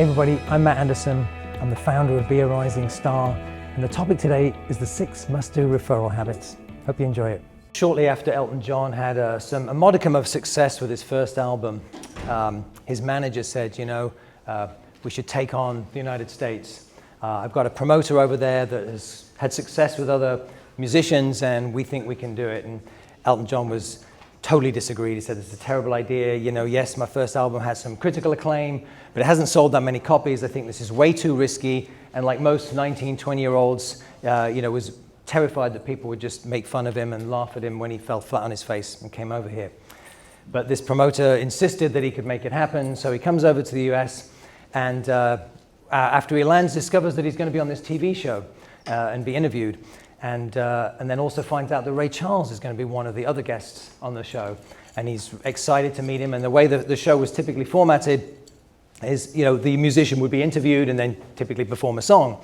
Hey everybody, I'm Matt Anderson. I'm the founder of Be a Rising Star, and the topic today is the 6 must-do referral habits. Hope you enjoy it. Shortly after Elton John had a modicum of success with his first album, his manager said, we should take on the United States. I've got a promoter over there that has had success with other musicians, and we think we can do it. And Elton John was totally disagreed. He said, it's a terrible idea. Yes, my first album has some critical acclaim, but it hasn't sold that many copies. I think this is way too risky. And like most 19, 20-year-olds, was terrified that people would just make fun of him and laugh at him when he fell flat on his face and came over here. But this promoter insisted that he could make it happen. So he comes over to the US, and after he lands, discovers that he's going to be on this TV show and be interviewed. And then also finds out that Ray Charles is going to be one of the other guests on the show. And he's excited to meet him. And the way that the show was typically formatted is, the musician would be interviewed and then typically perform a song.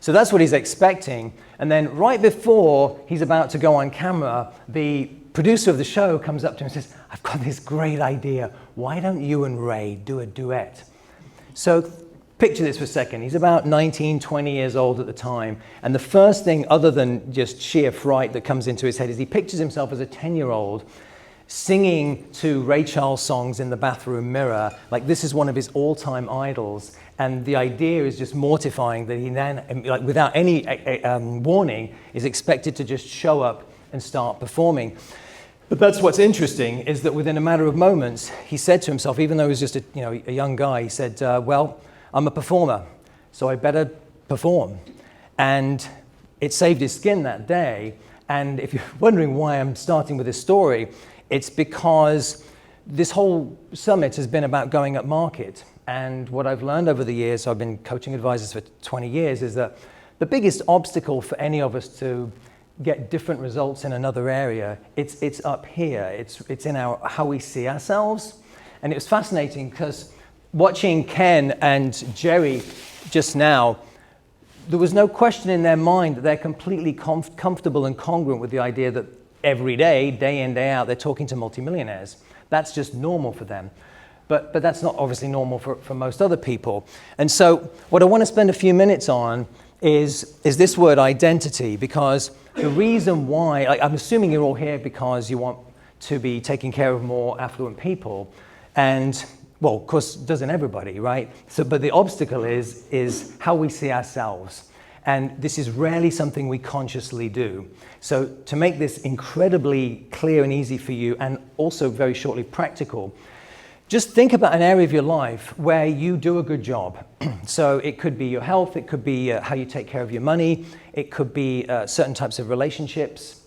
So that's what he's expecting. And then right before he's about to go on camera, the producer of the show comes up to him and says, I've got this great idea. Why don't you and Ray do a duet? So picture this for a second. He's about 19, 20 years old at the time. And the first thing, other than just sheer fright, that comes into his head is he pictures himself as a 10-year-old singing to Ray Charles songs in the bathroom mirror. Like, this is one of his all-time idols. And the idea is just mortifying that he then, without any warning, is expected to just show up and start performing. But that's what's interesting, is that within a matter of moments, he said to himself, even though he was just a young guy, he said, well, I'm a performer, so I better perform. And it saved his skin that day. And if you're wondering why I'm starting with this story, it's because this whole summit has been about going up market. And what I've learned over the years, so I've been coaching advisors for 20 years, is that the biggest obstacle for any of us to get different results in another area, it's up here. It's in how we see ourselves. And it was fascinating because watching Ken and Jerry just now, there was no question in their mind that they're completely comfortable and congruent with the idea that every day, day in, day out, they're talking to multimillionaires. That's just normal for them. But that's not obviously normal for most other people. And so what I want to spend a few minutes on is this word identity, because the reason why, I'm assuming you're all here because you want to be taking care of more affluent people. And well, of course, doesn't everybody, right? But the obstacle is how we see ourselves. And this is rarely something we consciously do. So to make this incredibly clear and easy for you, and also very shortly practical, just think about an area of your life where you do a good job. So it could be your health, it could be how you take care of your money, it could be certain types of relationships.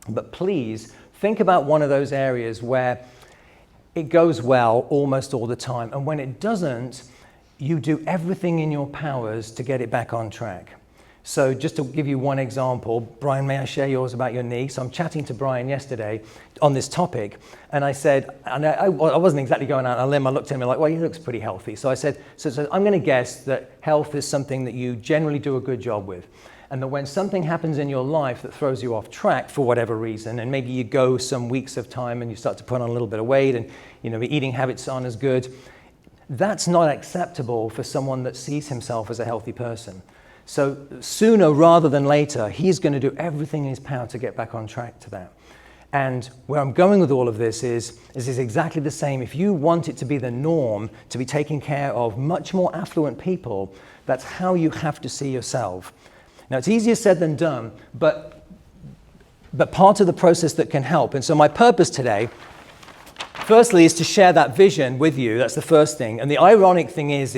But please think about one of those areas where it goes well almost all the time. And when it doesn't, you do everything in your powers to get it back on track. So just to give you one example, Brian, may I share yours about your knee? So I'm chatting to Brian yesterday on this topic, and I said, and I wasn't exactly going out on a limb. I looked at him and like, well, he looks pretty healthy. So I said, so I'm going to guess that health is something that you generally do a good job with. And that when something happens in your life that throws you off track for whatever reason, and maybe you go some weeks of time and you start to put on a little bit of weight and your eating habits aren't as good, that's not acceptable for someone that sees himself as a healthy person. So sooner rather than later, he's going to do everything in his power to get back on track to that. And where I'm going with all of this is exactly the same. If you want it to be the norm, to be taking care of much more affluent people, that's how you have to see yourself. Now, it's easier said than done, but part of the process that can help. And so my purpose today, firstly, is to share that vision with you. That's the first thing. And the ironic thing is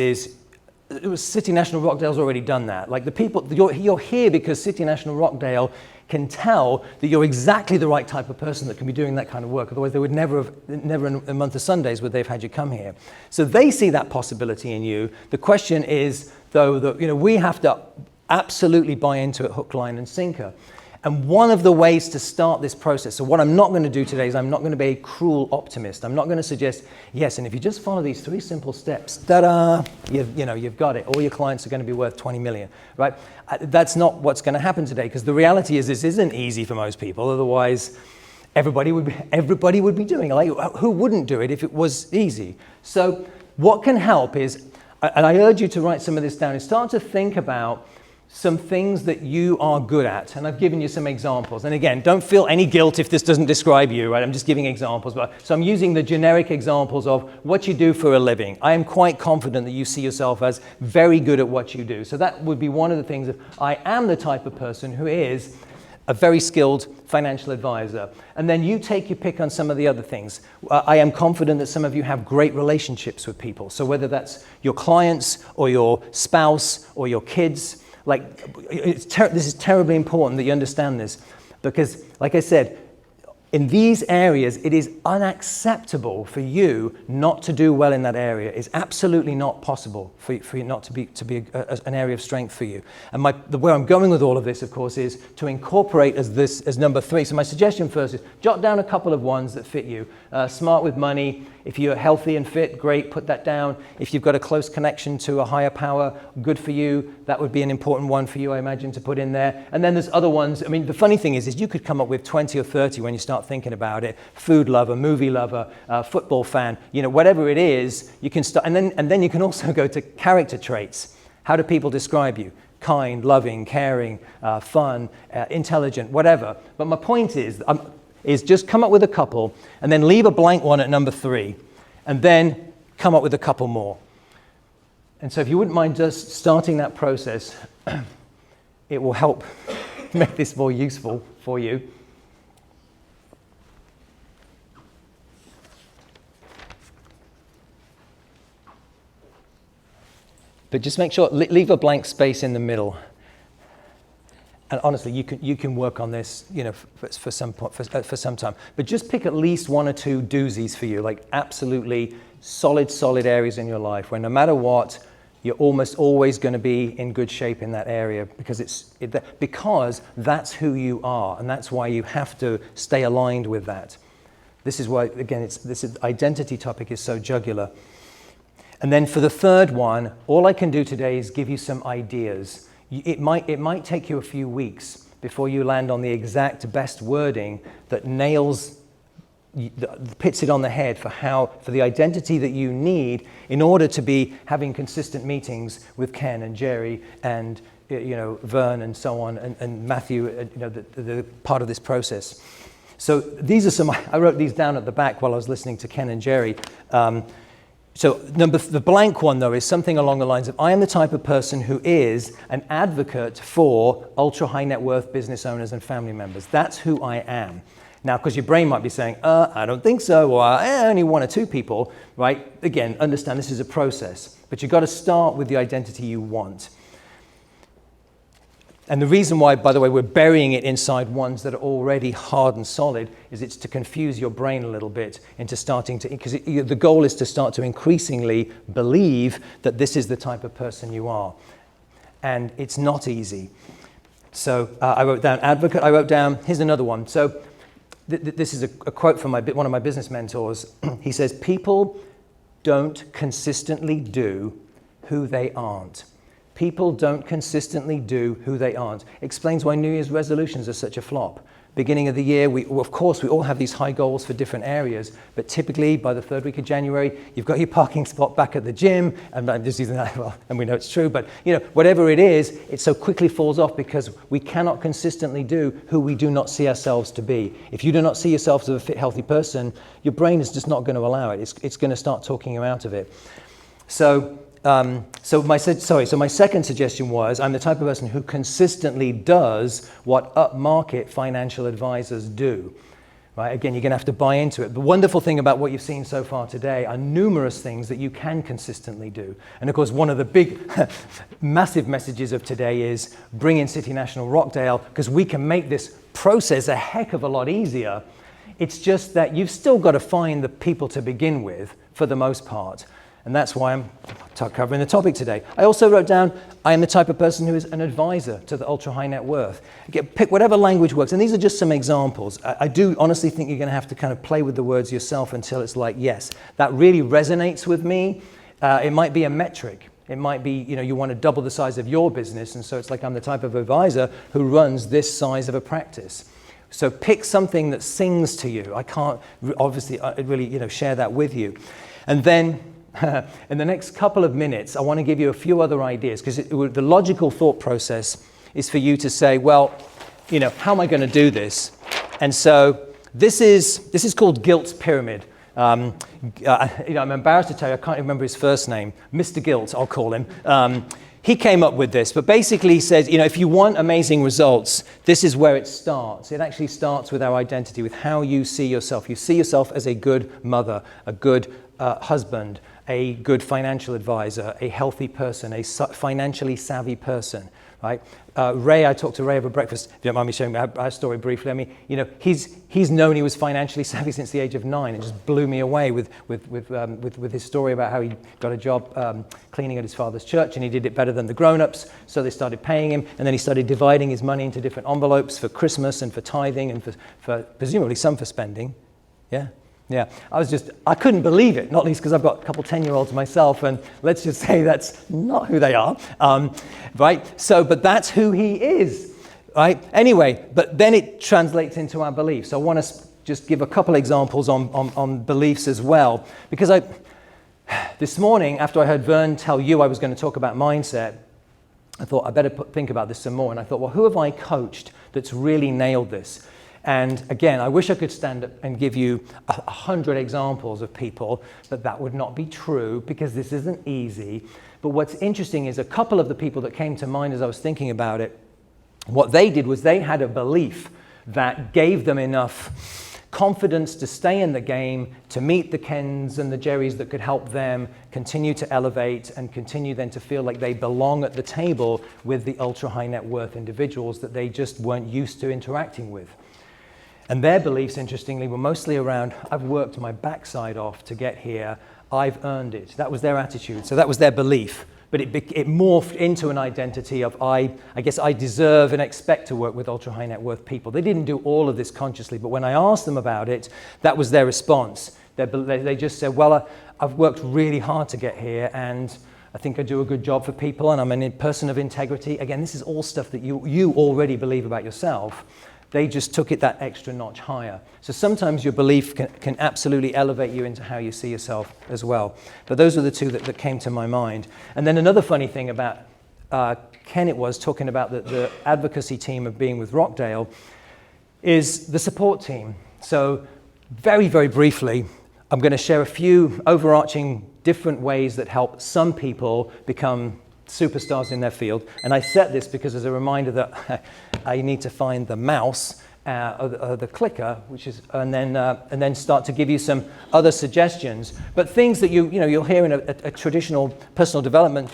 City National Rockdale's already done that. Like, the people, you're here because City National Rockdale can tell that you're exactly the right type of person that can be doing that kind of work. Otherwise, they would never in a month of Sundays would they have had you come here. So they see that possibility in you. The question is, though, that we have to absolutely buy into it hook, line, and sinker. And one of the ways to start this process, so what I'm not going to do today is I'm not going to be a cruel optimist. I'm not going to suggest, yes, and if you just follow these 3 simple steps, ta-da, you've got it. All your clients are going to be worth 20 million, right? That's not what's going to happen today, because the reality is this isn't easy for most people. Otherwise, everybody would be doing it. Like, who wouldn't do it if it was easy? So what can help is and I urge you to write some of this down and start to think about some things that you are good at. And I've given you some examples. And again, don't feel any guilt if this doesn't describe you, right? I'm just giving examples. So I'm using the generic examples of what you do for a living. I am quite confident that you see yourself as very good at what you do. So that would be one of the things of, I am the type of person who is a very skilled financial advisor. And then you take your pick on some of the other things. I am confident that some of you have great relationships with people. So whether that's your clients or your spouse or your kids, this is terribly important that you understand this, because, like I said, in these areas, it is unacceptable for you not to do well in that area. It's absolutely not possible for you not to be an area of strength for you. And where I'm going with all of this, of course, is to incorporate as number 3. So my suggestion first is jot down a couple of ones that fit you. Smart with money. If you're healthy and fit, great, put that down. If you've got a close connection to a higher power, good for you. That would be an important one for you, I imagine, to put in there. And then there's other ones. I mean, the funny thing is you could come up with 20 or 30 when you start thinking about it. Food lover, movie lover, football fan, whatever it is, you can start. And then you can also go to character traits. How do people describe you? Kind, loving, caring, fun, intelligent, whatever. But my point is just come up with a couple and then leave a blank one at number 3 and then come up with a couple more. And so if you wouldn't mind just starting that process, it will help make this more useful for you. But just make sure, leave a blank space in the middle. And honestly, you can work on this, for some time. But just pick at least 1 or 2 doozies for you, like absolutely solid areas in your life where no matter what, you're almost always going to be in good shape in that area because because that's who you are, and that's why you have to stay aligned with that. This is why, again, this identity topic is so jugular. And then for the third one, all I can do today is give you some ideas. It might take you a few weeks before you land on the exact best wording that puts it on the head for the identity that you need in order to be having consistent meetings with Ken and Jerry and Vern and so on and Matthew, the part of this process. So these are some. I wrote these down at the back while I was listening to Ken and Jerry. So the blank one, though, is something along the lines of, I am the type of person who is an advocate for ultra high net worth business owners and family members. That's who I am. Now, because your brain might be saying, I don't think so, or only 1 or 2 people, right? Again, understand this is a process, but you've got to start with the identity you want. And the reason why, by the way, we're burying it inside ones that are already hard and solid is it's to confuse your brain a little bit into starting to, because the goal is to start to increasingly believe that this is the type of person you are. And it's not easy. So I wrote down advocate, I wrote down, here's another one. So this is a quote from one of my business mentors. He says, people don't consistently do who they aren't. People don't consistently do who they aren't. Explains why New Year's resolutions are such a flop. Beginning of the year, of course, we all have these high goals for different areas, but typically by the 3rd week of January, you've got your parking spot back at the gym, and I'm just using that, well, and we know it's true, but whatever it is, it so quickly falls off because we cannot consistently do who we do not see ourselves to be. If you do not see yourself as a fit, healthy person, your brain is just not going to allow it. It's going to start talking you out of it. So my second suggestion was, I'm the type of person who consistently does what upmarket financial advisors do. Right? Again, you're going to have to buy into it. The wonderful thing about what you've seen so far today are numerous things that you can consistently do. And of course, one of the big, massive messages of today is bring in City National Rockdale, because we can make this process a heck of a lot easier. It's just that you've still got to find the people to begin with, for the most part. And that's why I'm covering the topic today. I also wrote down, I am the type of person who is an advisor to the ultra high net worth. Pick whatever language works. And these are just some examples. I do honestly think you're going to have to kind of play with the words yourself until it's like, yes, that really resonates with me. It might be a metric. It might be, you want to double the size of your business. And so it's like, I'm the type of advisor who runs this size of a practice. So pick something that sings to you. I can't obviously really, share that with you. And then in the next couple of minutes, I want to give you a few other ideas, because the logical thought process is for you to say, well, how am I going to do this? And so this is called Guilt's pyramid. I'm embarrassed to tell you, I can't remember his first name. Mr. Guilt, I'll call him. He came up with this, but basically he says, if you want amazing results, this is where it starts. It actually starts with our identity, with how you see yourself. You see yourself as a good mother, a good husband, a good financial advisor, a healthy person, a financially savvy person, right? Ray, I talked to Ray over breakfast. If you don't mind me sharing our story briefly. I mean, he's known he was financially savvy since the age of 9. It just blew me away with his story about how he got a job cleaning at his father's church, and he did it better than the grown-ups. So they started paying him, and then he started dividing his money into different envelopes for Christmas and for tithing and for presumably some for spending. Yeah, I couldn't believe it, not least because I've got a couple 10-year-olds myself, and let's just say that's not who they are, right? So, but that's who he is, right? Anyway, but then it translates into our beliefs. So I want to just give a couple examples on beliefs as well, because this morning, after I heard Vern tell you I was going to talk about mindset, I thought I better think about this some more, and I thought, well, who have I coached that's really nailed this? And again, I wish I could stand up and give you 100 examples of people, but that would not be true because this isn't easy. But what's interesting is a couple of the people that came to mind as I was thinking about it, what they did was they had a belief that gave them enough confidence to stay in the game, to meet the Kens and the Jerrys that could help them continue to elevate and continue then to feel like they belong at the table with the ultra high net worth individuals that they just weren't used to interacting with. And their beliefs, interestingly, were mostly around, I've worked my backside off to get here, I've earned it. That was their attitude. So that was their belief. But it morphed into an identity of, I guess I deserve and expect to work with ultra high net worth people. They didn't do all of this consciously, but when I asked them about it, that was their response. They just said, well, I've worked really hard to get here, and I think I do a good job for people, and I'm a person of integrity. Again, this is all stuff that you already believe about yourself. They just took it that extra notch higher. So sometimes your belief can absolutely elevate you into how you see yourself as well. But those are the two that came to my mind. And then another funny thing about Ken was talking about the advocacy team of being with Rockdale is the support team. So very, very briefly, I'm going to share a few overarching different ways that help some people become superstars in their field. And I set this because as a reminder that I need to find the mouse or the clicker, which is, and then start to give you some other suggestions. But things that you'll hear in a traditional personal development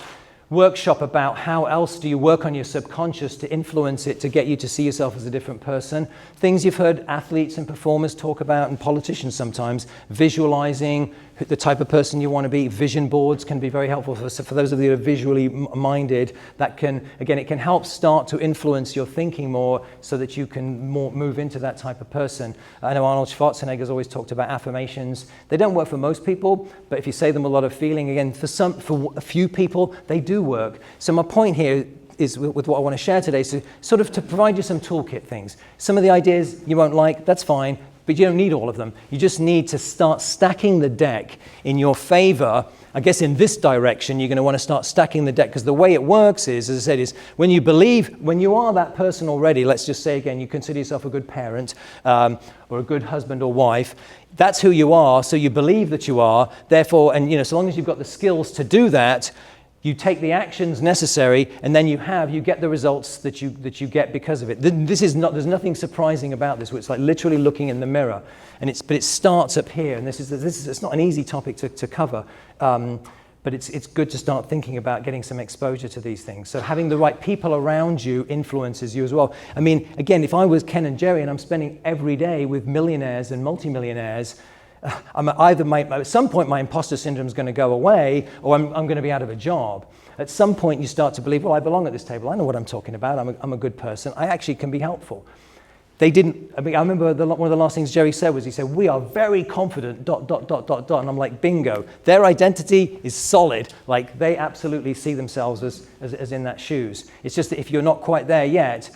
workshop about how else do you work on your subconscious to influence it to get you to see yourself as a different person. Things you've heard athletes and performers talk about, and politicians sometimes, visualizing the type of person you want to be. Vision boards can be very helpful for those of you who are visually minded. That can, again, it can help start to influence your thinking more so that you can more move into that type of person. I know Arnold Schwarzenegger's always talked about affirmations. They don't work for most people, but if you say them with a lot of feeling, again, for a few people, they do work. So my point here is with what I want to share today, so sort of to provide you some toolkit things. Some of the ideas you won't like, that's fine, but you don't need all of them. You just need to start stacking the deck in your favor. I guess in this direction, you're going to want to start stacking the deck, because the way it works is, as I said, is when you believe, when you are that person already, let's just say again, you consider yourself a good parent or a good husband or wife, that's who you are, so you believe that you are, therefore, and so long as you've got the skills to do that, you take the actions necessary, and then you get the results that you get because of it. There's nothing surprising about this. It's like literally looking in the mirror, but it starts up here. And it's not an easy topic to cover, but it's good to start thinking about getting some exposure to these things. So having the right people around you influences you as well. I mean, again, if I was Ken and Jerry and I'm spending every day with millionaires and multimillionaires, at some point my imposter syndrome is going to go away, or I'm going to be out of a job. At some point you start to believe, well, I belong at this table. I know what I'm talking about. I'm a good person. I actually can be helpful. I remember one of the last things Jerry said was, he said, we are very confident, ... And I'm like, bingo. Their identity is solid. Like, they absolutely see themselves as in that shoes. It's just that if you're not quite there yet,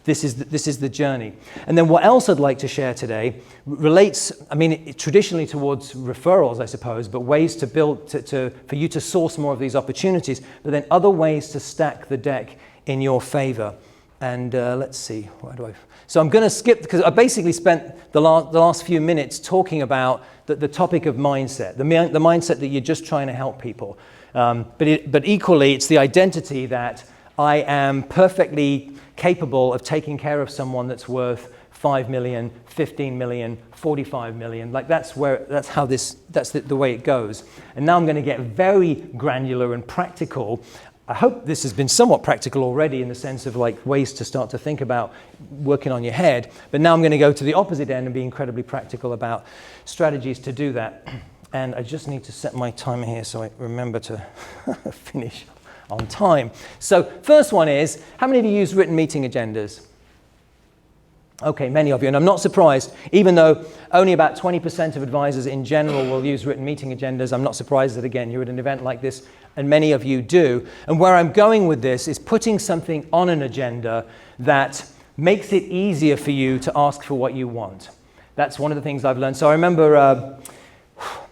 this is the journey. And then what else I'd like to share today relates, I mean, traditionally towards referrals, I suppose, but ways to build, for you to source more of these opportunities, but then other ways to stack the deck in your favor. And let's see, where do I... So I'm going to skip, because I basically spent the last few minutes talking about the topic of mindset, the mindset that you're just trying to help people. But equally, it's the identity that I am perfectly capable of taking care of someone that's worth 5 million, 15 million, 45 million. Like that's the way it goes. And now I'm going to get very granular and practical. I hope this has been somewhat practical already in the sense of like ways to start to think about working on your head. But now I'm going to go to the opposite end and be incredibly practical about strategies to do that. And I just need to set my timer here so I remember to finish on time. So first one is, how many of you use written meeting agendas? Okay, many of you, and I'm not surprised, even though only about 20% of advisors in general will use written meeting agendas. I'm not surprised that, again, you're at an event like this, and many of you do. And where I'm going with this is putting something on an agenda that makes it easier for you to ask for what you want. That's one of the things I've learned. So I remember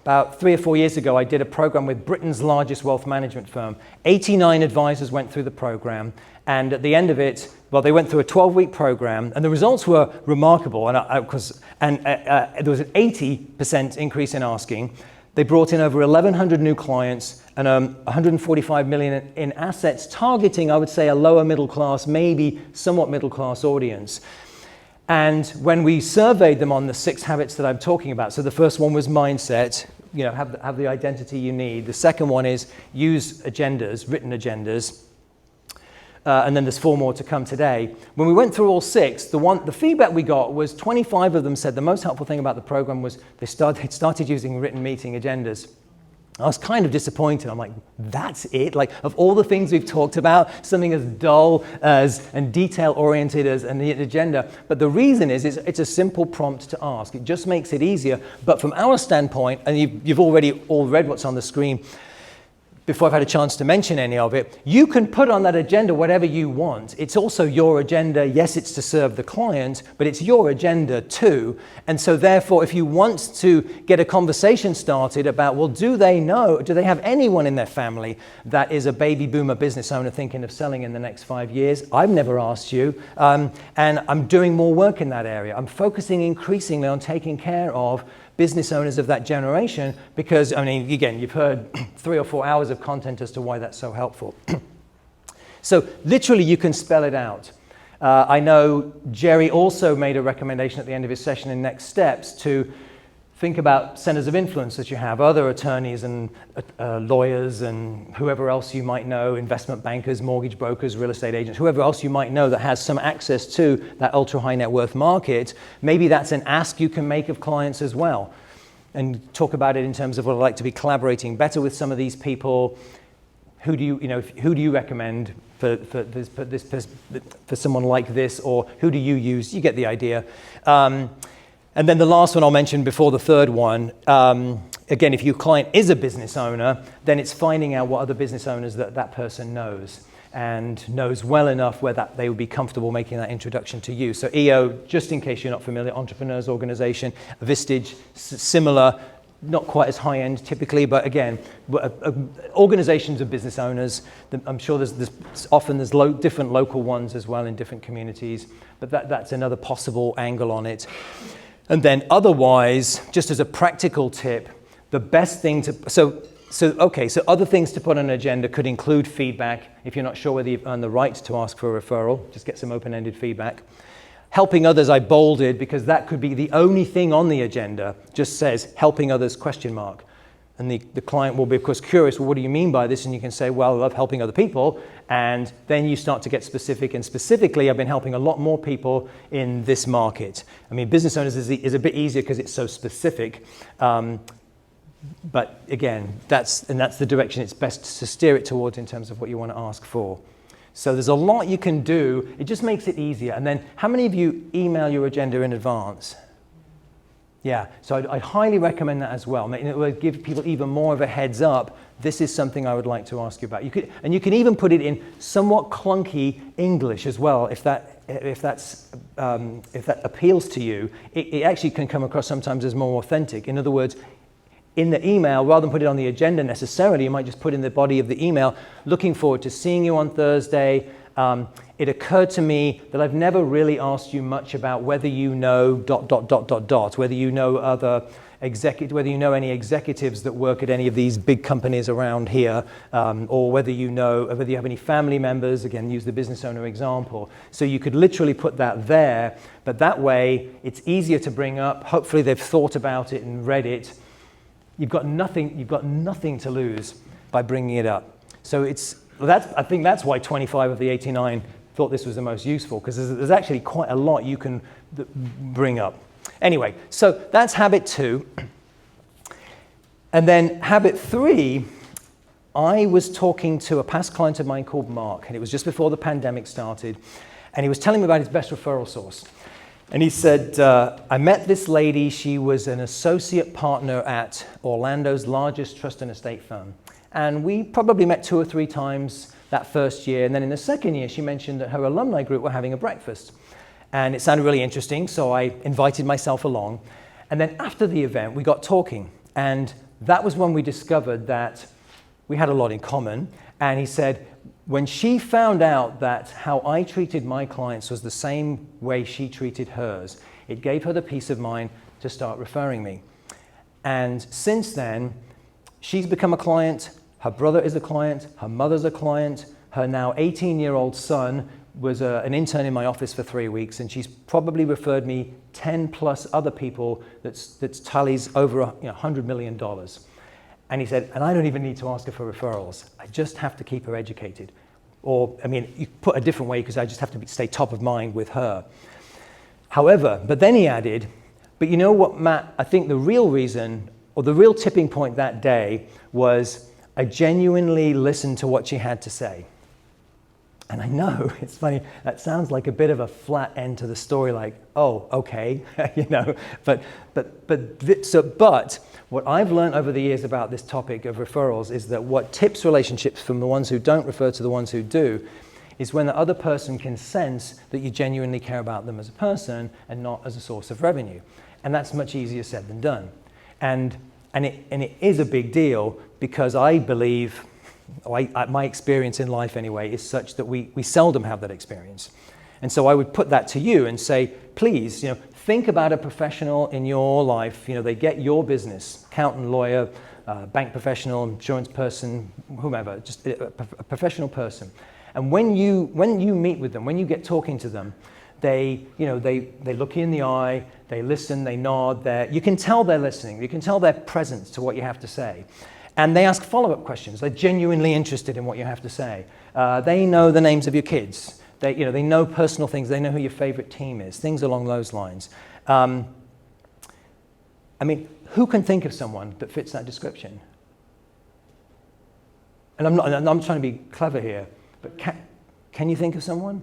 about 3 or 4 years ago, I did a program with Britain's largest wealth management firm. 89 advisors went through the program, and at the end of it, well, they went through a 12-week program, and the results were remarkable. And there was an 80% increase in asking. They brought in over 1,100 new clients and 145 million in assets, targeting, I would say, a lower middle class, maybe somewhat middle class audience. And when we surveyed them on the 6 habits that I'm talking about, so the first one was mindset, you know, have the identity you need. The second one is use agendas, written agendas. And then there's 4 more to come today. When we went through all 6, the feedback we got was 25 of them said the most helpful thing about the program was they started using written meeting agendas. I was kind of disappointed. I'm like, that's it? Like, of all the things we've talked about, something as dull and detail-oriented as an agenda. But the reason is it's a simple prompt to ask. It just makes it easier. But from our standpoint, and you've already all read what's on the screen, before I've had a chance to mention any of it, you can put on that agenda whatever you want. It's also your agenda. Yes, it's to serve the client, but it's your agenda too. And so therefore, if you want to get a conversation started about, well, do they have anyone in their family that is a baby boomer business owner thinking of selling in the next 5 years? I've never asked you. And I'm doing more work in that area. I'm focusing increasingly on taking care of business owners of that generation, because, I mean, again, you've heard 3 or 4 hours of content as to why that's so helpful. So literally, you can spell it out. I know Jerry also made a recommendation at the end of his session in Next Steps to think about centers of influence that you have, other attorneys and lawyers and whoever else you might know, investment bankers, mortgage brokers, real estate agents, whoever else you might know that has some access to that ultra high net worth market. Maybe that's an ask you can make of clients as well. And talk about it in terms of what I'd like to be collaborating better with some of these people. Who do you recommend for someone like this, or who do you use? You get the idea. And then the last one I'll mention before the third one, again, if your client is a business owner, then it's finding out what other business owners that person knows and knows well enough where that they would be comfortable making that introduction to you. So EO, just in case you're not familiar, Entrepreneurs Organization, Vistage, similar, not quite as high end typically, but again, organizations of business owners. I'm sure there's often different local ones as well in different communities, but that's another possible angle on it. And then otherwise, just as a practical tip, the best thing so other things to put on an agenda could include feedback. If you're not sure whether you've earned the right to ask for a referral, just get some open-ended feedback. Helping others, I bolded, because that could be the only thing on the agenda, just says helping others ? And the client will be, of course, curious, well, what do you mean by this? And you can say, well, I love helping other people. And then you start to get specific. And specifically, I've been helping a lot more people in this market. I mean, business owners is a bit easier because it's so specific. But again, that's the direction it's best to steer it towards in terms of what you want to ask for. So there's a lot you can do. It just makes it easier. And then how many of you email your agenda in advance? Yeah, so I'd highly recommend that as well. It will give people even more of a heads up. This is something I would like to ask you about. You can even put it in somewhat clunky English as well, if that if that appeals to you, it actually can come across sometimes as more authentic. In other words, in the email, rather than put it on the agenda necessarily, you might just put in the body of the email, looking forward to seeing you on Thursday. It occurred to me that I've never really asked you much about whether you know ... whether you know whether you know any executives that work at any of these big companies around here, or whether you have any family members. Again, use the business owner example. So you could literally put that there, but that way it's easier to bring up. Hopefully they've thought about it and read it. You've got nothing to lose by bringing it up. So I think that's why 25 of the 89 thought this was the most useful, because there's actually quite a lot you can bring up. Anyway, so that's habit 2. And then habit 3, I was talking to a past client of mine called Mark, and it was just before the pandemic started, and he was telling me about his best referral source. And he said, I met this lady. She was an associate partner at Orlando's largest trust and estate firm. And we probably met 2 or 3 times that first year. And then in the second year, she mentioned that her alumni group were having a breakfast. And it sounded really interesting, so I invited myself along. And then after the event, we got talking. And that was when we discovered that we had a lot in common. And he said, when she found out that how I treated my clients was the same way she treated hers, it gave her the peace of mind to start referring me. And since then, she's become a client, her brother is a client, her mother's a client, her now 18-year-old son was an intern in my office for 3 weeks, and she's probably referred me 10 plus other people that tallies over $100 million. And he said, and I don't even need to ask her for referrals. I just have to keep her educated. Or, I mean, you put a different way, because I just have to stay top of mind with her. However, but then he added, but you know what, Matt, I think the real reason, or the real tipping point that day was I genuinely listened to what she had to say. And I know, it's funny, that sounds like a bit of a flat end to the story, like, oh, okay, but what I've learned over the years about this topic of referrals is that what tips relationships from the ones who don't refer to the ones who do is when the other person can sense that you genuinely care about them as a person and not as a source of revenue. And that's much easier said than done. And it is a big deal, because I believe, my experience in life anyway, is such that we seldom have that experience. And so I would put that to you and say, please, think about a professional in your life. They get your business, accountant, lawyer, bank professional, insurance person, whomever, just a professional person. And when you meet with them, when you get talking to them, they look you in the eye, they listen, they nod. You can tell they're listening. You can tell they're present to what you have to say. And they ask follow-up questions. They're genuinely interested in what you have to say. They know the names of your kids. They know personal things. They know who your favorite team is, things along those lines. I mean, who can think of someone that fits that description? And I'm trying to be clever here, but can you think of someone?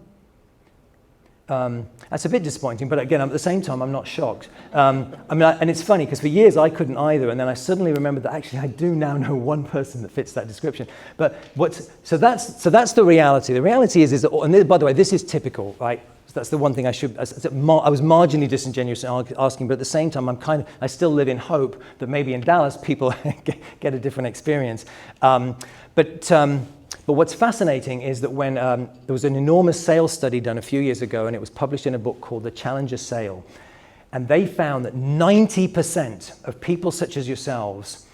That's a bit disappointing, but again, at the same time, I'm not shocked. And it's funny, because for years I couldn't either, and then I suddenly remembered that actually I do now know one person that fits that description. So that's the reality. The reality is that, and by the way, this is typical, right? So that's the one thing I was marginally disingenuous in asking, but at the same time, I still live in hope that maybe in Dallas people get a different experience. But what's fascinating is that when there was an enormous sales study done a few years ago, and it was published in a book called The Challenger Sale, and they found that 90% of people such as yourselves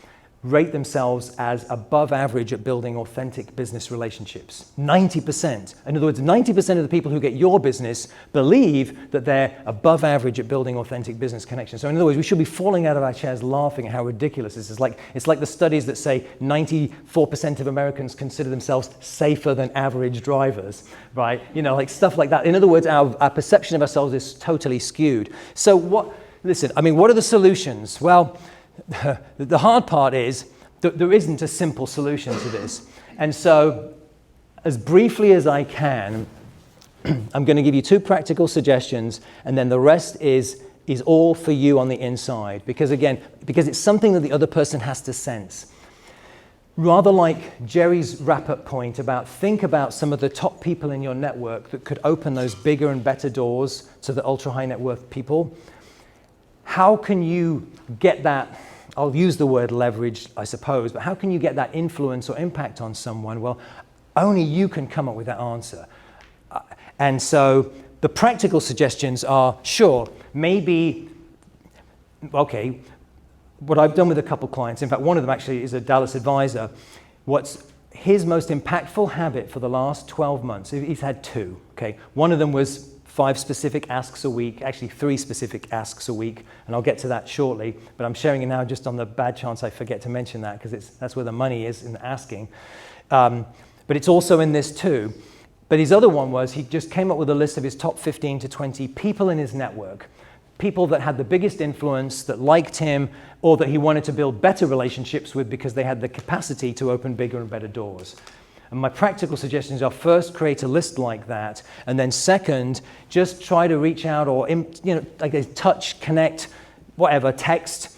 rate themselves as above average at building authentic business relationships. 90%. In other words, 90% of the people who get your business believe that they're above average at building authentic business connections. So in other words, we should be falling out of our chairs laughing at how ridiculous this is. It's like the studies that say 94% of Americans consider themselves safer than average drivers, right? Like stuff like that. In other words, our perception of ourselves is totally skewed. So what are the solutions? Well, the hard part is that there isn't a simple solution to this. And so, as briefly as I can, I'm going to give you 2 practical suggestions, and then the rest is all for you on the inside. Because it's something that the other person has to sense. rather like Jerry's wrap-up point about think about some of the top people in your network that could open those bigger and better doors to the ultra-high net worth people. How can you get that, I'll use the word leverage, I suppose, but how can you get that influence or impact on someone? Well, only you can come up with that answer. And so the practical suggestions are, sure, maybe, okay, what I've done with a couple clients, in fact, one of them actually is a Dallas advisor, what's his most impactful habit for the last 12 months, he's had two, okay? One of them was 5 specific asks a week, actually 3 specific asks a week, and I'll get to that shortly, but I'm sharing it now just on the bad chance I forget to mention that, because that's where the money is in the asking. But it's also in this too. But his other one was he just came up with a list of his top 15 to 20 people in his network, people that had the biggest influence, that liked him, or that he wanted to build better relationships with because they had the capacity to open bigger and better doors. And my practical suggestions are, first, create a list like that, and then second, just try to reach out or, like touch, connect, whatever, text,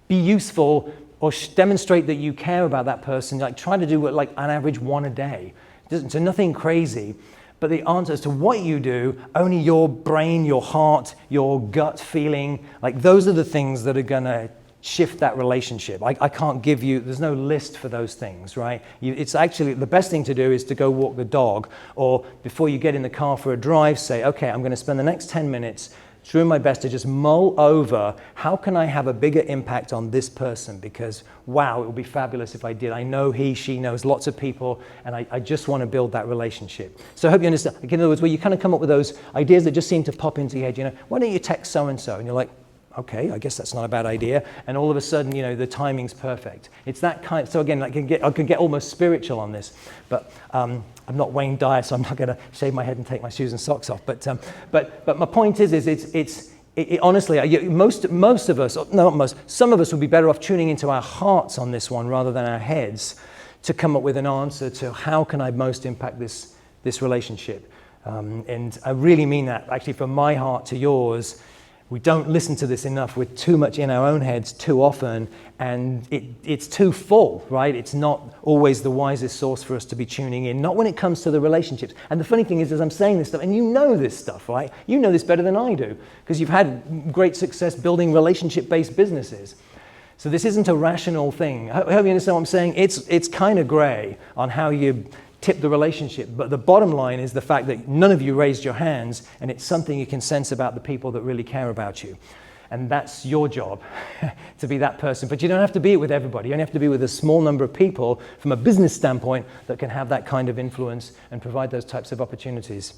be useful, or demonstrate that you care about that person. Like try to do like an average 1 a day. So nothing crazy, but the answer as to what you do, only your brain, your heart, your gut feeling, like those are the things that are gonna shift that relationship. I can't give you, there's no list for those things, right? It's actually, the best thing to do is to go walk the dog, or before you get in the car for a drive, say, okay, I'm gonna spend the next 10 minutes doing my best to just mull over how can I have a bigger impact on this person, because wow, it would be fabulous if I did. I know she knows lots of people, and I just want to build that relationship. So I hope you understand. Like in other words, where you kind of come up with those ideas that just seem to pop into your head, why don't you text so-and-so? And you're like, okay, I guess that's not a bad idea. And all of a sudden, the timing's perfect. It's that kind. So again, I can get almost spiritual on this, but I'm not Wayne Dyer, so I'm not going to shave my head and take my shoes and socks off. But my point is it's honestly, most of us, not most, some of us would be better off tuning into our hearts on this one rather than our heads to come up with an answer to how can I most impact this relationship. And I really mean that, actually, from my heart to yours. We don't listen to this enough. We're too much in our own heads too often, and it's too full, right? It's not always the wisest source for us to be tuning in, not when it comes to the relationships. And the funny thing is, as I'm saying this stuff, and you know this stuff, right? You know this better than I do, because you've had great success building relationship-based businesses. So this isn't a rational thing. I hope you understand what I'm saying. It's kind of gray on how you tip the relationship, but the bottom line is the fact that none of you raised your hands, and it's something you can sense about the people that really care about you. And that's your job, to be that person. But you don't have to be it with everybody. You only have to be with a small number of people from a business standpoint that can have that kind of influence and provide those types of opportunities.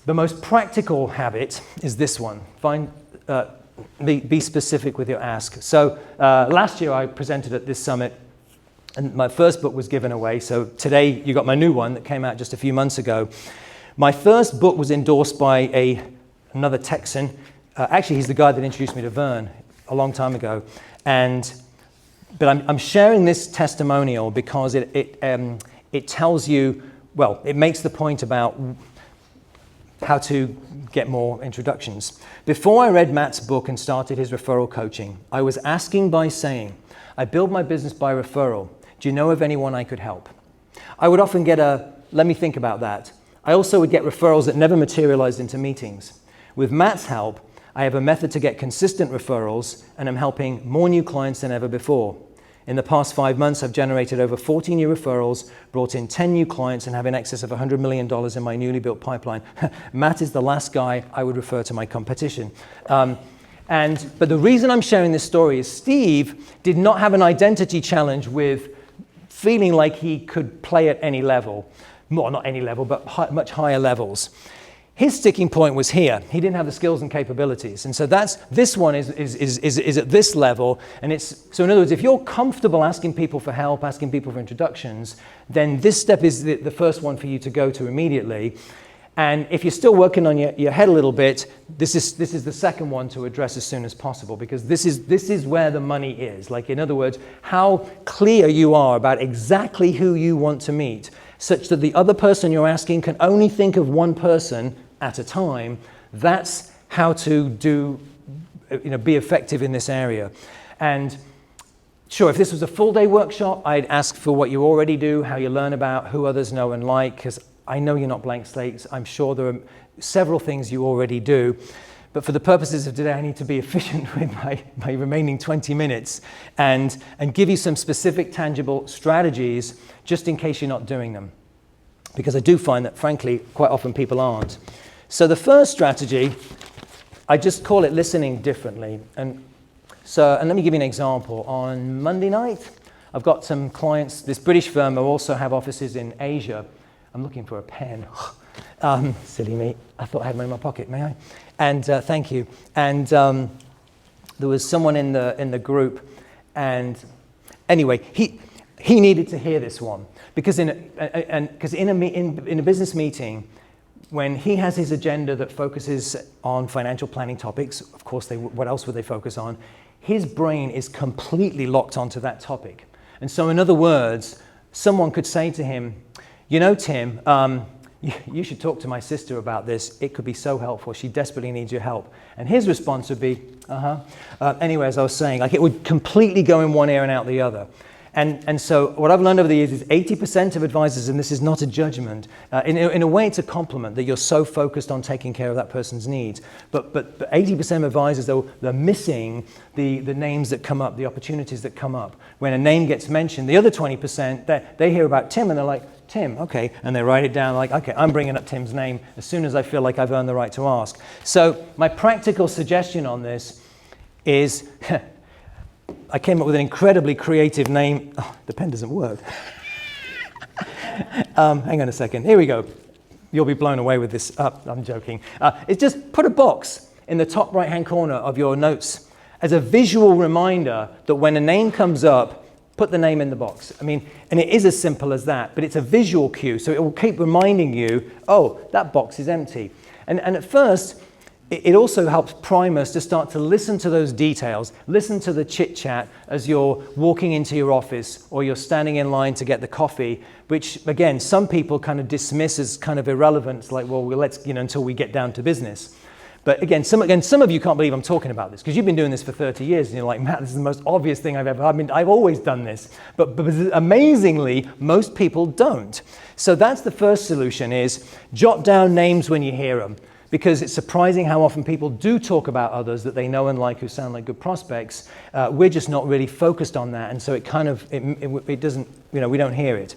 The most practical habit is this one. Be specific with your ask. So last year I presented at this summit, and my first book was given away. So today you got my new one that came out just a few months ago. My first book was endorsed by another Texan. Actually, he's the guy that introduced me to Vern a long time ago. But I'm sharing this testimonial because it tells you, well, it makes the point about how to get more introductions. Before I read Matt's book and started his referral coaching, I was asking by saying, I build my business by referral. Do you know of anyone I could help? I would often get let me think about that. I also would get referrals that never materialized into meetings. With Matt's help, I have a method to get consistent referrals, and I'm helping more new clients than ever before. In the past 5 months, I've generated over 40 new referrals, brought in 10 new clients, and have in excess of $100 million in my newly built pipeline. Matt is the last guy I would refer to my competition. But the reason I'm sharing this story is Steve did not have an identity challenge with feeling like he could play at any level. Well, not any level, but much higher levels. His sticking point was here. He didn't have the skills and capabilities. And so this one is at this level. And so in other words, if you're comfortable asking people for help, asking people for introductions, then this step is the first one for you to go to immediately. And if you're still working on your head a little bit, this is the second one to address as soon as possible, because this is where the money is. Like, in other words, how clear you are about exactly who you want to meet, such that the other person you're asking can only think of one person at a time. That's how to be effective in this area. And Sure, if this was a full-day workshop, I'd ask for what you already do, how you learn about, who others know and like, because I know you're not blank slates. I'm sure there are several things you already do. But for the purposes of today, I need to be efficient with my remaining 20 minutes and give you some specific, tangible strategies just in case you're not doing them. Because I do find that, frankly, quite often people aren't. So the first strategy, I just call it listening differently. And let me give you an example. On Monday night, I've got some clients, this British firm who also have offices in Asia. I'm looking for a pen. Silly me. I thought I had one in my pocket, may I? And thank you. And there was someone in the group, and anyway, he needed to hear this one because in a business meeting, when he has his agenda that focuses on financial planning topics, of course, what else would they focus on? His brain is completely locked onto that topic. And so, in other words, someone could say to him, you know, Tim, you should talk to my sister about this. It could be so helpful. She desperately needs your help. And his response would be, anyway, as I was saying, like it would completely go in one ear and out the other. And so what I've learned over the years is 80% of advisors, and this is not a judgment, in a way it's a compliment that you're so focused on taking care of that person's needs. But 80% of advisors, though, they're missing the names that come up, the opportunities that come up. When a name gets mentioned, the other 20%, they hear about Tim and they're like, Tim, okay, and they write it down like, okay, I'm bringing up Tim's name as soon as I feel like I've earned the right to ask. So my practical suggestion on this is, I came up with an incredibly creative name. Oh, the pen doesn't work. Hang on a second. Here we go. You'll be blown away with this. I'm joking. It's just put a box in the top right-hand corner of your notes as a visual reminder that when a name comes up, put the name in the box. I mean, and it is as simple as that, but it's a visual cue, so it will keep reminding you, oh, that box is empty. And at first, it also helps prime us to start to listen to those details, listen to the chit-chat as you're walking into your office or you're standing in line to get the coffee, which, again, some people kind of dismiss as kind of irrelevant. It's like, well, let's, until we get down to business. But again, some of you can't believe I'm talking about this because you've been doing this for 30 years and you're like, Matt, this is the most obvious thing I've ever, I've always done this. But amazingly, most people don't. So that's the first solution is jot down names when you hear them. Because it's surprising how often people do talk about others that they know and like who sound like good prospects. We're just not really focused on that, and so it doesn't, we don't hear it.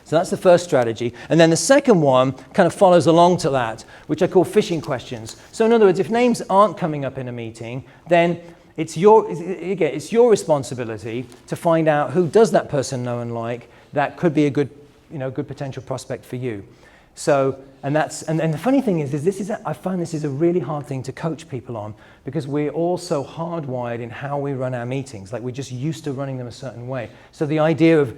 So that's the first strategy. And then the second one kind of follows along to that, which I call fishing questions. So in other words, if names aren't coming up in a meeting, then it's your responsibility to find out who does that person know and like that could be a good potential prospect for you. So, and the funny thing is I find this is a really hard thing to coach people on because we're all so hardwired in how we run our meetings. Like we're just used to running them a certain way. So the idea of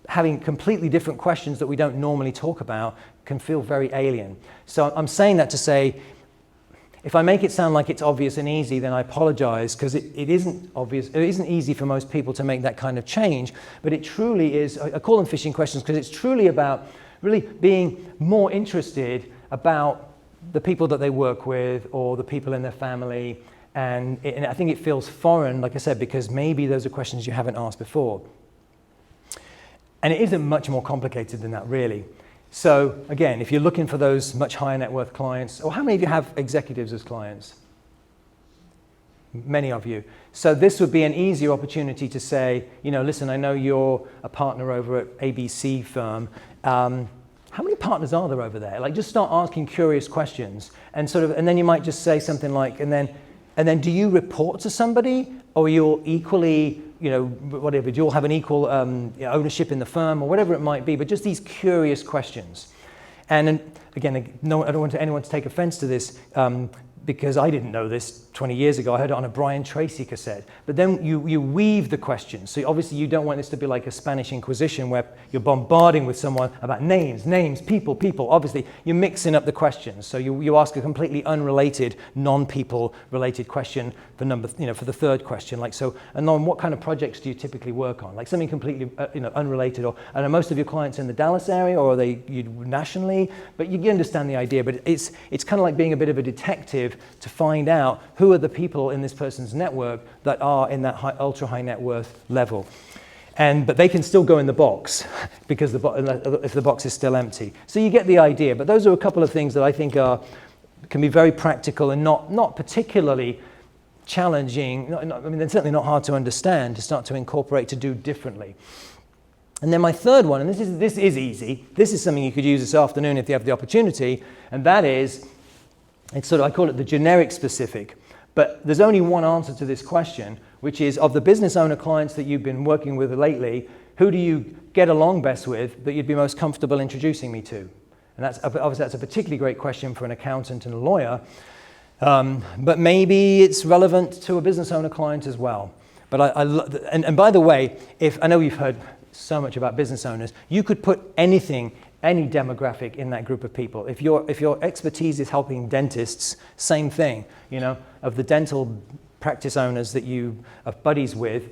having completely different questions that we don't normally talk about can feel very alien. So I'm saying that to say, if I make it sound like it's obvious and easy, then I apologize because it isn't obvious. It isn't easy for most people to make that kind of change, but it truly is. I call them fishing questions because it's truly about really being more interested about the people that they work with or the people in their family. And I think it feels foreign, like I said, because maybe those are questions you haven't asked before. And it isn't much more complicated than that, really. So again, if you're looking for those much higher net worth clients, or how many of you have executives as clients? Many of you. So this would be an easier opportunity to say, listen, I know you're a partner over at ABC firm. How many partners are there over there? Like, just start asking curious questions, and then you might just say something like, and then do you report to somebody, or you're equally, whatever? Do you all have an equal ownership in the firm, or whatever it might be? But just these curious questions. And again, I don't want anyone to take offense to this. Because I didn't know this 20 years ago. I heard it on a Brian Tracy cassette. But then you weave the questions. So obviously you don't want this to be like a Spanish Inquisition where you're bombarding with someone about names, people. Obviously you're mixing up the questions. So you ask a completely unrelated, non-people related question for the third question. Like, so, and on what kind of projects do you typically work on? Like something completely unrelated. Or are most of your clients in the Dallas area, or are they nationally? But you understand the idea. But it's kind of like being a bit of a detective incentive to find out who are the people in this person's network that are in that ultra high net worth level. But they can still go in the box because if the box is still empty. So you get the idea. But those are a couple of things that I think can be very practical and not particularly challenging. I mean, they're certainly not hard to understand, to start to incorporate, to do differently. And then my third one, and this is easy. This is something you could use this afternoon if you have the opportunity, and that is, I call it the generic specific. But there's only one answer to this question, which is, of the business owner clients that you've been working with lately, who do you get along best with that you'd be most comfortable introducing me to? And obviously that's a particularly great question for an accountant and a lawyer, but maybe it's relevant to a business owner client as well. But and by the way, I know you've heard so much about business owners, you could put anything, any demographic in that group of people. If your expertise is helping dentists, same thing, of the dental practice owners that you are buddies with,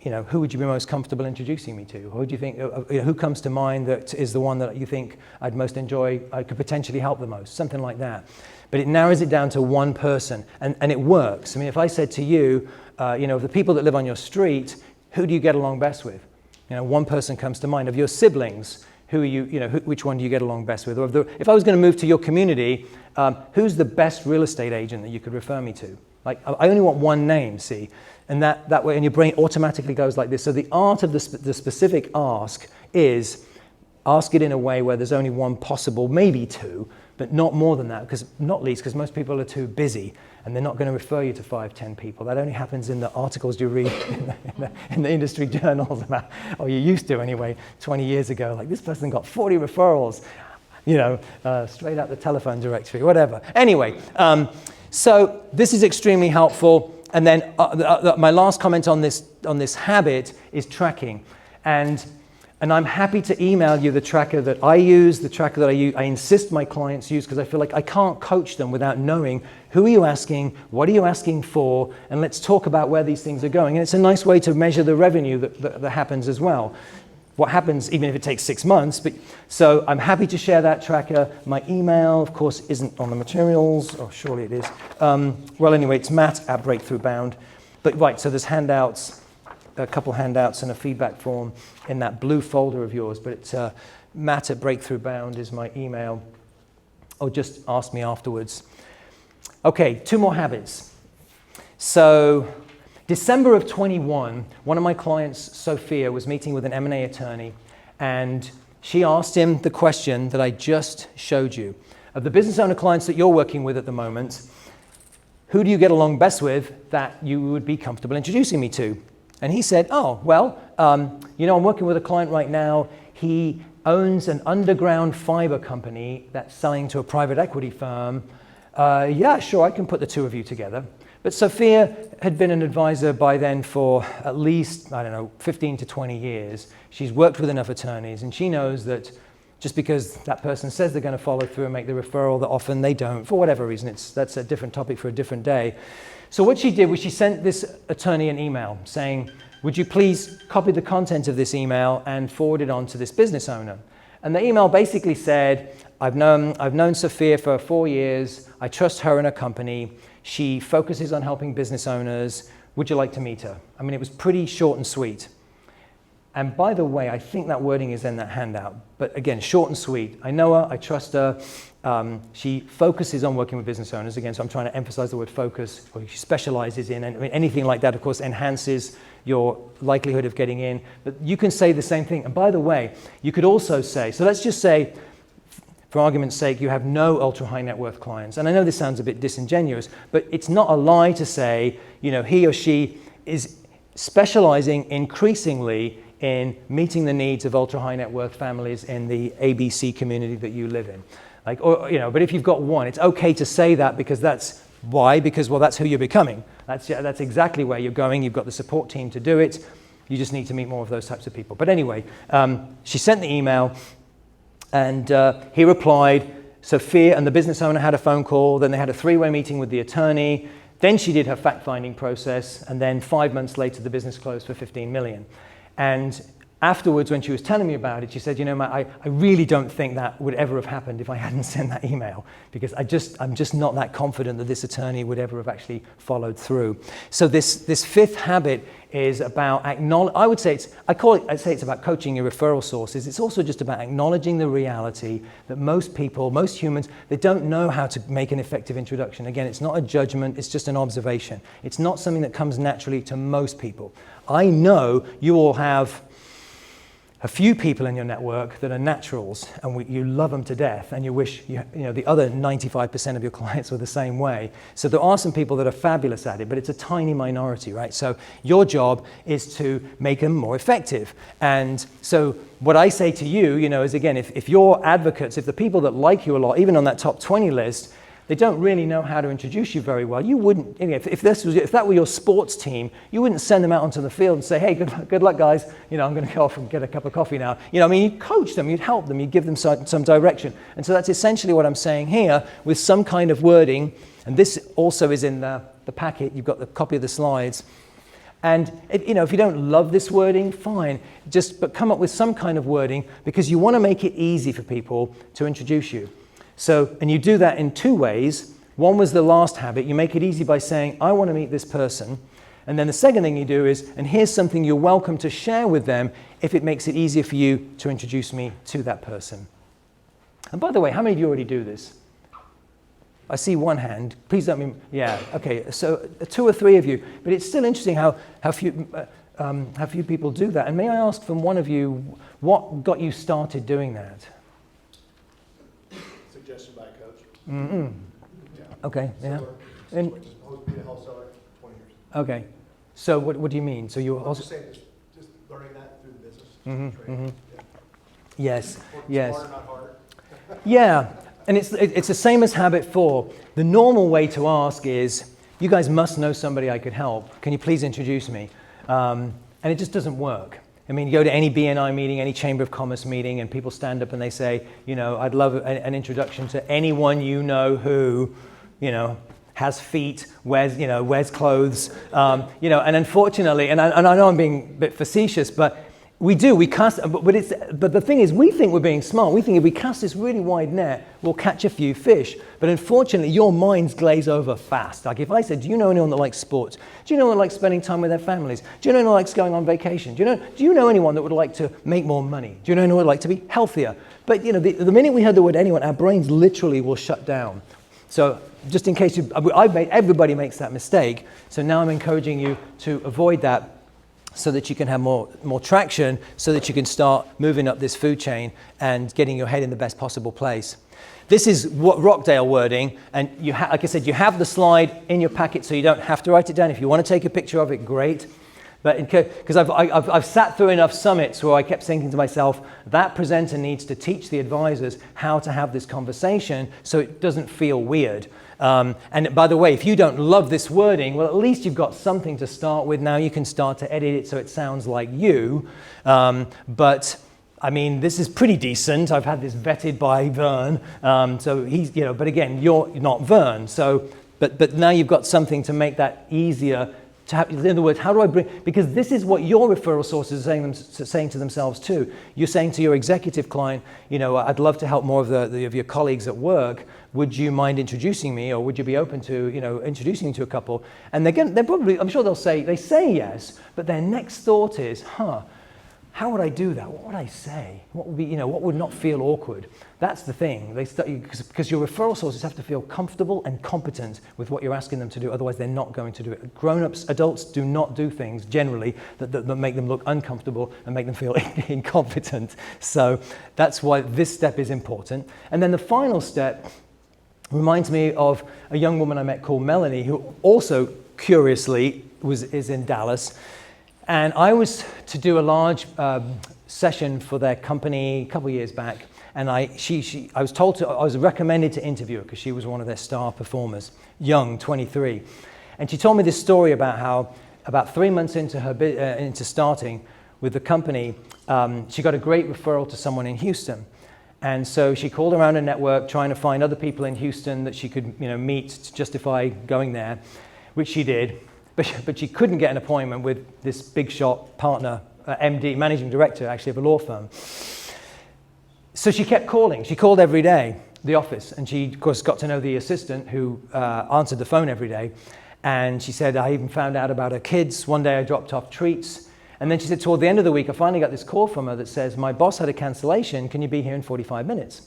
who would you be most comfortable introducing me to? Who do you think, who comes to mind that is the one that you think I'd most enjoy, I could potentially help the most, something like that. But it narrows it down to one person, and it works. I mean, if I said to you, of the people that live on your street, who do you get along best with? One person comes to mind. Of your siblings, who are you, which one do you get along best with? Or if I was going to move to your community, who's the best real estate agent that you could refer me to? Like, I only want one name, see? And that way, and your brain automatically goes like this. So the art of the specific ask is, ask it in a way where there's only one possible, maybe two, but not more than that, not least because most people are too busy and they're not going to refer you to 5-10 people. That only happens in the articles you read in the industry journals about, or you used to anyway, 20 years ago, like this person got 40 referrals, straight out the telephone directory, whatever. Anyway, so this is extremely helpful. And then my last comment on this habit is tracking. And I'm happy to email you the tracker that I use, the tracker that I insist my clients use, because I feel like I can't coach them without knowing who are you asking, what are you asking for, and let's talk about where these things are going. And it's a nice way to measure the revenue that happens as well. What happens, even if it takes 6 months. So I'm happy to share that tracker. My email, of course, isn't on the materials. Oh, surely it is. Well, anyway, it's Matt@BreakthroughBound. But right, so there's handouts, a couple handouts and a feedback form in that blue folder of yours. But it's Matt@BreakthroughBound is my email. Or just ask me afterwards. Okay, 2 more habits. So December of 21, one of my clients, Sophia, was meeting with an M&A attorney, and she asked him the question that I just showed you. Of the business owner clients that you're working with at the moment, who do you get along best with that you would be comfortable introducing me to? And he said, I'm working with a client right now. He owns an underground fiber company that's selling to a private equity firm. Yeah, sure, I can put the two of you together. But Sophia had been an advisor by then for at least, 15 to 20 years. She's worked with enough attorneys, and she knows that just because that person says they're going to follow through and make the referral, that often they don't, for whatever reason. That's a different topic for a different day. So what she did was she sent this attorney an email saying, would you please copy the content of this email and forward it on to this business owner? And the email basically said, I've known Sophia for 4 years. I trust her and her company. She focuses on helping business owners. Would you like to meet her? I mean, it was pretty short and sweet. And by the way, I think that wording is in that handout. But again, short and sweet. I know her, I trust her. She focuses on working with business owners. Again, so I'm trying to emphasize the word focus, or she specializes in, and anything like that, of course, enhances your likelihood of getting in. But you can say the same thing. And by the way, you could also say, so let's just say, for argument's sake, you have no ultra high net worth clients. And I know this sounds a bit disingenuous, but it's not a lie to say, he or she is specializing increasingly in meeting the needs of ultra high net worth families in the ABC community that you live in. But if you've got one, it's okay to say that, because that's why, because that's who you're becoming. That's exactly where you're going. You've got the support team to do it. You just need to meet more of those types of people. But anyway, she sent the email. And he replied. Sophia and the business owner had a phone call. Then they had a 3-way meeting with the attorney. Then she did her fact-finding process. And then 5 months later, the business closed for $15 million. And afterwards, when she was telling me about it, she said, you know, Matt, I really don't think that would ever have happened if I hadn't sent that email, because I'm just not that confident that this attorney would ever have actually followed through. So this fifth habit is about I would say I'd say it's about coaching your referral sources. It's also just about acknowledging the reality that most people, most humans, they don't know how to make an effective introduction. Again, it's not a judgment, it's just an observation. It's not something that comes naturally to most people. I know you all have a few people in your network that are naturals, and you love them to death, and you wish the other 95% of your clients were the same way. So there are some people that are fabulous at it, but it's a tiny minority, right? So your job is to make them more effective. And so what I say to you, is again, if your advocates, if the people that like you a lot, even on that top 20 list, they don't really know how to introduce you very well. You wouldn't, if that were your sports team, you wouldn't send them out onto the field and say, hey, good luck, guys. I'm going to go off and get a cup of coffee now. You'd coach them, you'd help them, you'd give them some direction. And so that's essentially what I'm saying here with some kind of wording. And this also is in the packet. You've got the copy of the slides. And if you don't love this wording, fine. But come up with some kind of wording, because you want to make it easy for people to introduce you. So, and you do that in two ways. One was the last habit. You make it easy by saying, I want to meet this person. And then the second thing you do is, and here's something you're welcome to share with them if it makes it easier for you to introduce me to that person. And by the way, how many of you already do this? I see one hand. Please don't mean, yeah, okay. So 2 or 3 of you. But it's still interesting how few people do that. And may I ask from one of you, what got you started doing that? Suggestion by a coach. Mm-hmm. Yeah. Okay, yeah. And supposed to be a wholesaler 20 years. Okay. So what do you mean? So you I'm also just saying, just learning that through the business. Mm-hmm, training. mm-hmm. Yeah. Yes, Work yes. smarter, not harder. Yeah, and it's the same as habit 4. The normal way to ask is, you guys must know somebody I could help. Can you please introduce me? And it just doesn't work. I mean, you go to any BNI meeting, any Chamber of Commerce meeting, and people stand up and they say, I'd love an introduction to anyone who, has feet, wears clothes, and unfortunately, and I know I'm being a bit facetious, but we cast, but the thing is, we think we're being smart. We think if we cast this really wide net, we'll catch a few fish. But unfortunately, your minds glaze over fast. Like if I said, do you know anyone that likes sports? Do you know anyone that likes spending time with their families? Do you know anyone that likes going on vacation? Do you know anyone that would like to make more money? Do you know anyone that would like to be healthier? But the minute we heard the word anyone, our brains literally will shut down. So just in case everybody makes that mistake. So now I'm encouraging you to avoid that, so that you can have more traction, so that you can start moving up this food chain and getting your head in the best possible place. This is what Rockdale wording, and like I said, you have the slide in your packet, so you don't have to write it down. If you want to take a picture of it, great. But because I've sat through enough summits where I kept thinking to myself, that presenter needs to teach the advisors how to have this conversation so it doesn't feel weird. And by the way, if you don't love this wording, well, at least you've got something to start with. Now you can start to edit it so it sounds like you. But I mean, this is pretty decent. I've had this vetted by Vern. So he's, but again, you're not Vern. So, but now you've got something to make that easier to have. In other words, how do I bring, because this is what your referral sources are saying to themselves too. You're saying to your executive client, I'd love to help more of your colleagues at work. Would you mind introducing me, or would you be open to, introducing me to a couple? And they're probably, I'm sure they say yes, but their next thought is, how would I do that? What would I say? What would be, what would not feel awkward? That's the thing. Because your referral sources have to feel comfortable and competent with what you're asking them to do. Otherwise, they're not going to do it. Grown-ups, adults do not do things generally that make them look uncomfortable and make them feel incompetent. So that's why this step is important. And then the final step reminds me of a young woman I met called Melanie, who also curiously is in Dallas. And I was to do a large session for their company a couple of years back, and I was recommended to interview her because she was one of their star performers, young, 23. And she told me this story about how about 3 months into starting with the company, she got a great referral to someone in Houston. And so she called around a network trying to find other people in Houston that she could meet to justify going there, which she did. But she couldn't get an appointment with this big shot partner MD, managing director actually of a law firm. So she kept calling. She called every day, the office, and she, of course, got to know the assistant who answered the phone every day. And she said, I even found out about her kids. One day I dropped off treats. And then she said, toward the end of the week, I finally got this call from her that says, my boss had a cancellation. Can you be here in 45 minutes?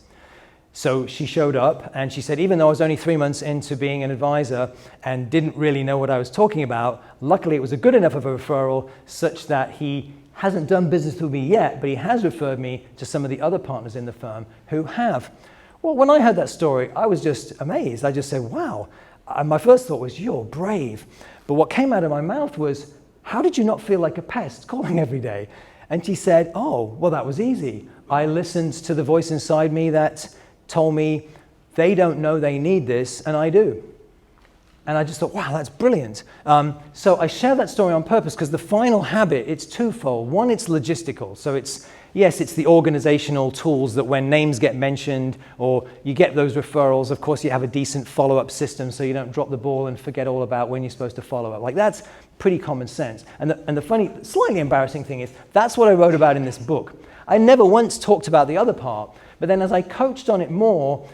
So she showed up, and she said, even though I was only 3 months into being an advisor and didn't really know what I was talking about, luckily it was a good enough of a referral such that he hasn't done business with me yet, but he has referred me to some of the other partners in the firm who have. Well, when I heard that story, I was just amazed. I just said, wow. My first thought was, you're brave. But what came out of my mouth was, how did you not feel like a pest calling every day? And she said, oh, well, that was easy. I listened to the voice inside me that told me they don't know they need this, and I do. And I just thought, wow, that's brilliant. So I share that story on purpose because the final habit, it's twofold. One, it's logistical. So it's, yes, it's the organizational tools that when names get mentioned or you get those referrals, of course, you have a decent follow-up system so you don't drop the ball and forget all about when you're supposed to follow up. Like, that's pretty common sense. And the funny, slightly embarrassing thing is, that's what I wrote about in this book. I never once talked about the other part, but then as I coached on it more,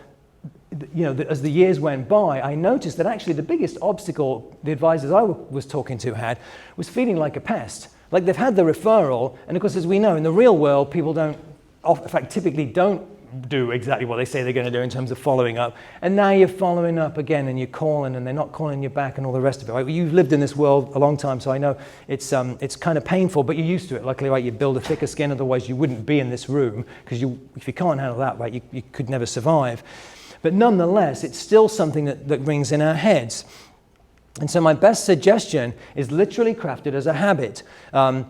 as the years went by, I noticed that actually the biggest obstacle the advisors I was talking to had was feeling like a pest. Like, they've had the referral, and of course, as we know, in the real world, people typically don't do exactly what they say they're going to do in terms of following up. And now you're following up again, and you're calling, and they're not calling you back, and all the rest of it. Right? You've lived in this world a long time, so I know it's kind of painful, but you're used to it. Luckily, right, you build a thicker skin, otherwise you wouldn't be in this room, because if you can't handle that, right, you could never survive. But nonetheless, it's still something that rings in our heads. And so my best suggestion is literally crafted as a habit, and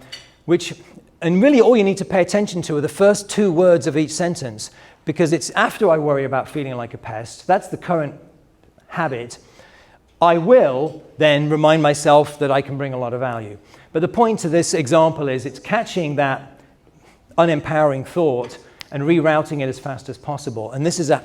really all you need to pay attention to are the first 2 words of each sentence, because it's after I worry about feeling like a pest, that's the current habit, I will then remind myself that I can bring a lot of value. But the point to this example is it's catching that unempowering thought and rerouting it as fast as possible. And this is a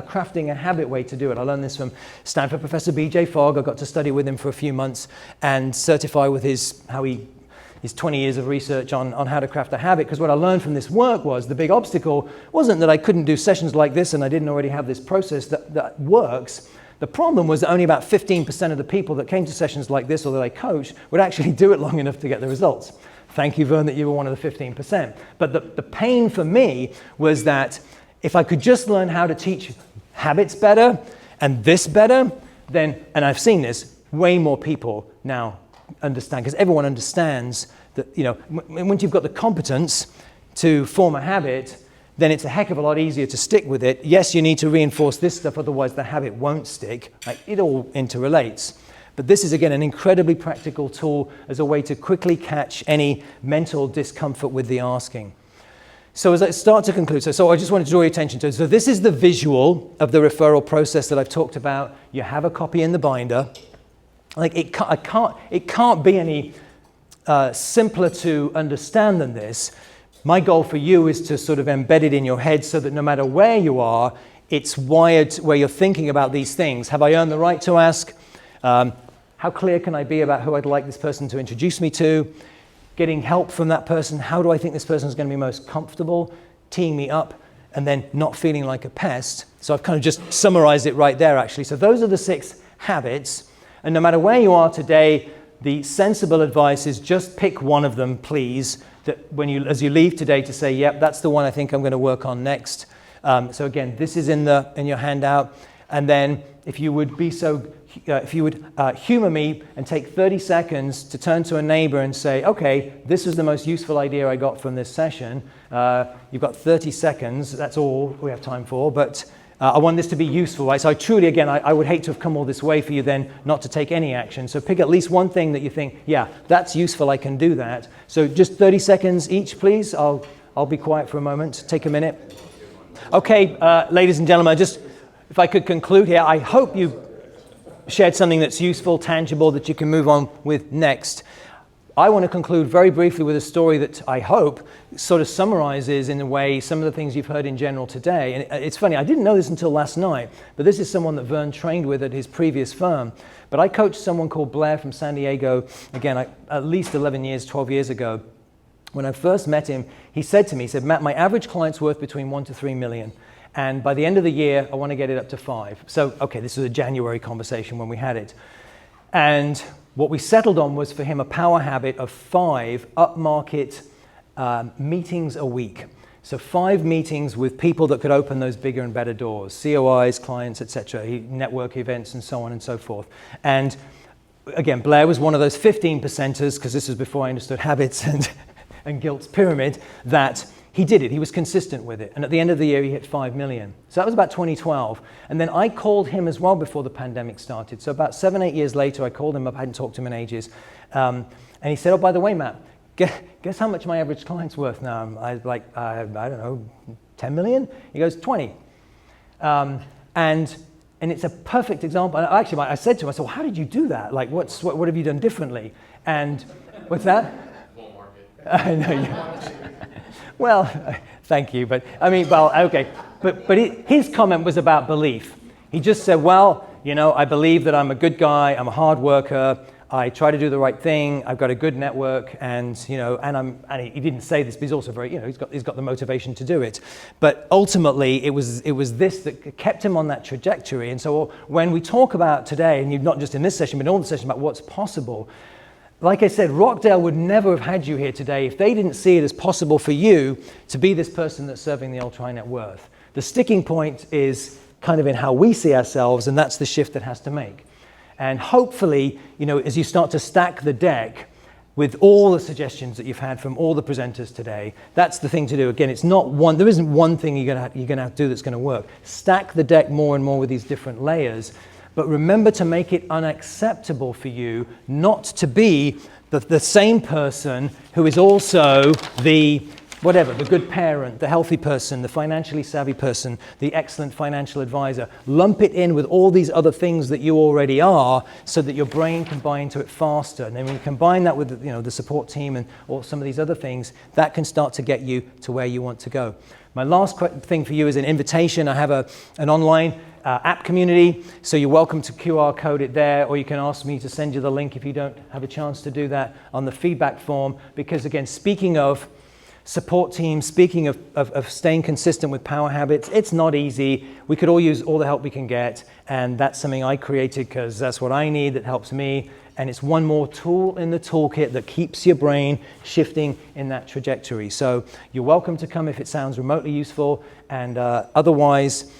crafting a habit way to do it. I learned this from Stanford Professor B.J. Fogg. I got to study with him for a few months and certify with his 20 years of research on how to craft a habit. Because what I learned from this work was the big obstacle wasn't that I couldn't do sessions like this and I didn't already have this process that works. The problem was that only about 15% of the people that came to sessions like this or that I coached would actually do it long enough to get the results. Thank you, Vern, that you were one of the 15%. But the pain for me was that if I could just learn how to teach habits better and this better, then, and I've seen this, way more people now understand, because everyone understands that, once you've got the competence to form a habit, then it's a heck of a lot easier to stick with it. Yes, you need to reinforce this stuff, otherwise the habit won't stick. Like, it all interrelates. But this is, again, an incredibly practical tool as a way to quickly catch any mental discomfort with the asking. So as I start to conclude, so I just want to draw your attention to, so this is the visual of the referral process that I've talked about. You have a copy in the binder. Like, it can't be any simpler to understand than this. My goal for you is to sort of embed it in your head so that no matter where you are, it's wired where you're thinking about these things. Have I earned the right to ask? How clear can I be about who I'd like this person to introduce me to? Getting help from that person. How do I think this person is going to be most comfortable? Teeing me up and then not feeling like a pest. So I've kind of just summarized it right there, actually. So those are the 6 habits. And no matter where you are today, the sensible advice is just pick one of them, please, that as you leave today, to say, yep, that's the one I think I'm going to work on next. So again, this is in your handout. And then if you would humor me and take 30 seconds to turn to a neighbor and say, okay, this was the most useful idea I got from this session. You've got 30 seconds. That's all we have time for. But I want this to be useful, right? So I would hate to have come all this way for you then not to take any action. So pick at least one thing that you think, yeah, that's useful, I can do that. So just 30 seconds each, please. I'll be quiet for a moment. Take a minute. Okay, ladies and gentlemen, if I could conclude here, I hope you shared something that's useful, tangible, that you can move on with next. I want to conclude very briefly with a story that I hope sort of summarizes in a way some of the things you've heard in general today. And it's funny, I didn't know this until last night, but this is someone that Vern trained with at his previous firm. But I coached someone called Blair from San Diego, again, at least 11 years, 12 years ago. When I first met him, he said to me, he said, Matt, my average client's worth between 1 to 3 million. And by the end of the year, I want to get it up to 5. So, okay, this was a January conversation when we had it. And what we settled on was for him a power habit of 5 upmarket meetings a week. So 5 meetings with people that could open those bigger and better doors, COIs, clients, etc., network events, and so on and so forth. And again, Blair was one of those 15%ers, because this was before I understood habits and guilt's pyramid, that he did it. He was consistent with it. And at the end of the year, he hit 5 million. So that was about 2012. And then I called him as well before the pandemic started. So about 7, 8 years later, I called him up. I hadn't talked to him in ages. And he said, oh, by the way, Matt, guess how much my average client's worth now? I was like, I don't know, 10 million? He goes, 20. And it's a perfect example. And actually, I said to him, I said, well, how did you do that? Like, what have you done differently? And what's that? Won't market. I know. Well, thank you, but I mean, well, okay. But his comment was about belief. He just said, well, you know, I believe that I'm a good guy, I'm a hard worker, I try to do the right thing, I've got a good network, and you know, and he didn't say this, but he's also very, you know, he's got the motivation to do it. But ultimately, it was this that kept him on that trajectory. And so when we talk about today, and not just in this session, but in all the sessions about what's possible, like I said, Rockdale would never have had you here today if they didn't see it as possible for you to be this person that's serving the ultra high net worth. The sticking point is kind of in how we see ourselves, and that's the shift that has to make. And hopefully, you know, as you start to stack the deck with all the suggestions that you've had from all the presenters today, that's the thing to do. Again, it's not one, there isn't one thing you're gonna have to do that's gonna work. Stack the deck more and more with these different layers. But remember to make it unacceptable for you not to be the same person who is also the good parent, the healthy person, the financially savvy person, the excellent financial advisor. Lump it in with all these other things that you already are so that your brain can buy into it faster. And then when you combine that with the support team and or some of these other things, that can start to get you to where you want to go. My last thing for you is an invitation. I have an online app community, so you're welcome to QR code it there, or you can ask me to send you the link if you don't have a chance to do that on the feedback form. Because again, speaking of support teams, speaking of staying consistent with power habits, it's not easy. We could all use all the help we can get, and that's something I created because that's what I need, that helps me, and it's one more tool in the toolkit that keeps your brain shifting in that trajectory. So you're welcome to come if it sounds remotely useful, and otherwise,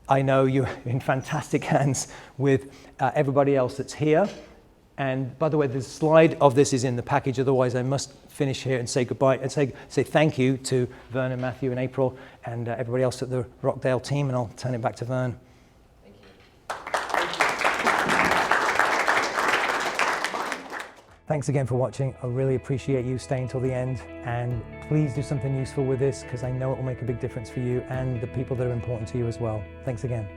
I know you're in fantastic hands with everybody else that's here. And by the way, the slide of this is in the package, otherwise I must finish here and say goodbye and say thank you to Vern and Matthew and April and everybody else at the Rockdale team, and I'll turn it back to Vern. Thank you. Thanks again for watching. I really appreciate you staying till the end, and please do something useful with this because I know it will make a big difference for you and the people that are important to you as well. Thanks again.